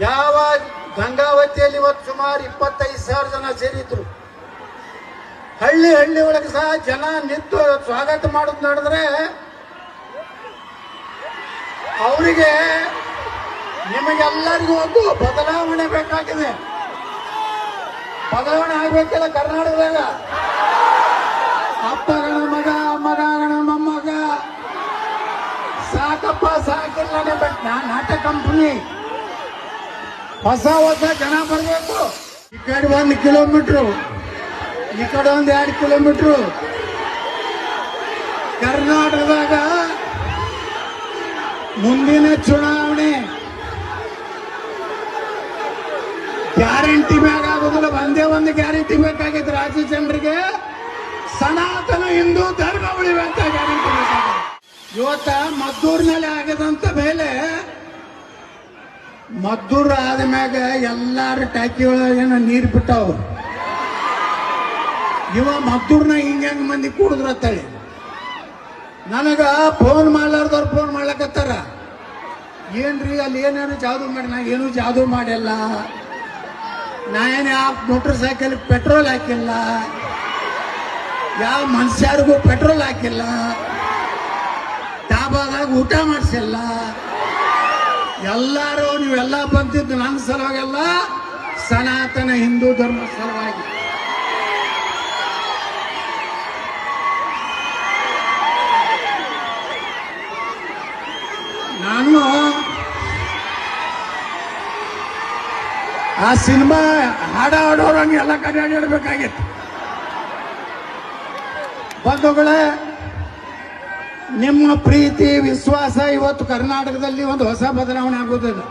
ಯಾವ ಗಂಗಾವತಿಯಲ್ಲಿ ಇವತ್ತು ಸುಮಾರು 25,000 ಜನ ಸೇರಿದ್ರು. ಹಳ್ಳಿ ಒಳಗೆ ಸಹ ಜನ ನಿಂತು ಸ್ವಾಗತ ಮಾಡೋದು ನೋಡಿದ್ರೆ ಅವರಿಗೆ ನಿಮಗೆಲ್ಲರಿಗೂ ಒಂದು ಬದಲಾವಣೆ ಬೇಕಾಗಿದೆ. ಬದಲಾವಣೆ ಆಗ್ಬೇಕಲ್ಲ ಕರ್ನಾಟಕದಾಗ. ಅಪ್ಪಗಳ ಮಗ, ಮಗಗಳ ಮೊಮ್ಮಗ, ಸಾಕಪ್ಪ ಸಾಕಿಲ್ಲ ನಾಟಕ ಕಂಪನಿ. ಹೊಸ ಜನ ಬರಬೇಕು. ಈ ಕಡೆ 1 ಕಿಲೋಮೀಟ್ರು, ಈ ಕಡೆ 2 ಕಿಲೋಮೀಟ್ರು. ಕರ್ನಾಟಕದಾಗ ಮುಂದಿನ ಚುನಾವಣೆ ಗ್ಯಾರಂಟಿ ಮ್ಯಾಗ ಆಗೋದಿಲ್ಲ. ಒಂದು ಗ್ಯಾರಂಟಿ ಬೇಕಾಗಿತ್ತು ರಾಜ್ಯ ಜನರಿಗೆ. ಸನಾತನ ಹಿಂದೂ ಧರ್ಮ ಉಳಿಯುವಂತ ಗ್ಯಾರಂಟಿ ಬೇಕಾಗಿದೆ. ಇವತ್ತ ಮದ್ದೂರಿನಲ್ಲಿ ಆಗದಂತ ಮೇಲೆ ಮದ್ದೂರು ಆದ್ಮ್ಯಾಗ ಎಲ್ಲಾರು ಟ್ಯಾಕಿ ಒಳಗೇನ ನೀರು ಬಿಟ್ಟಾವು. ಇವ ಮದ್ದೂರ್ನ ಹಿಂಗ ಮಂದಿ ಕೂಡಿದ್ರತ್ತಳಿ. ನನಗ ಫೋನ್ ಮಾಡ್ಲಾರ್ದವ್ರು ಫೋನ್ ಮಾಡ್ಲಕತ್ತಾರ. ಏನ್ರಿ ಅಲ್ಲಿ ಏನೇನು ಜಾದು ಮಾಡಿ? ನಾ ಏನು ಜಾದು ಮಾಡಿಲ್ಲ. ನಾ ಏನು ಯಾವ ಮೋಟರ್ ಸೈಕಲ್ ಪೆಟ್ರೋಲ್ ಹಾಕಿಲ್ಲ, ಯಾವ ಮನುಷ್ಯರಿಗೂ ಪೆಟ್ರೋಲ್ ಹಾಕಿಲ್ಲ, ಡಾಬಾದಾಗ ಊಟ ಮಾಡಿಸಿಲ್ಲ. ಎಲ್ಲರೂ ನೀವೆಲ್ಲ ಬಂದಿದ್ದು ನನ್ನ ಸಲುವಾಗೆಲ್ಲ ಸನಾತನ ಹಿಂದೂ ಧರ್ಮ ಸಲುವಾಗಿ. ನಾನು ಆ ಸಿನಿಮಾ ಹಾಡೋರಂಗೆ ಎಲ್ಲ ಕಡೆ ಆಡಬೇಕಾಗಿತ್ತು. ಬಂಧುಗಳೇ, ನಿಮ್ಮ ಪ್ರೀತಿ ವಿಶ್ವಾಸ ಇವತ್ತು ಕರ್ನಾಟಕದಲ್ಲಿ ಒಂದು ಹೊಸ ಬದಲಾವಣೆ ಆಗೋದಿದೆ.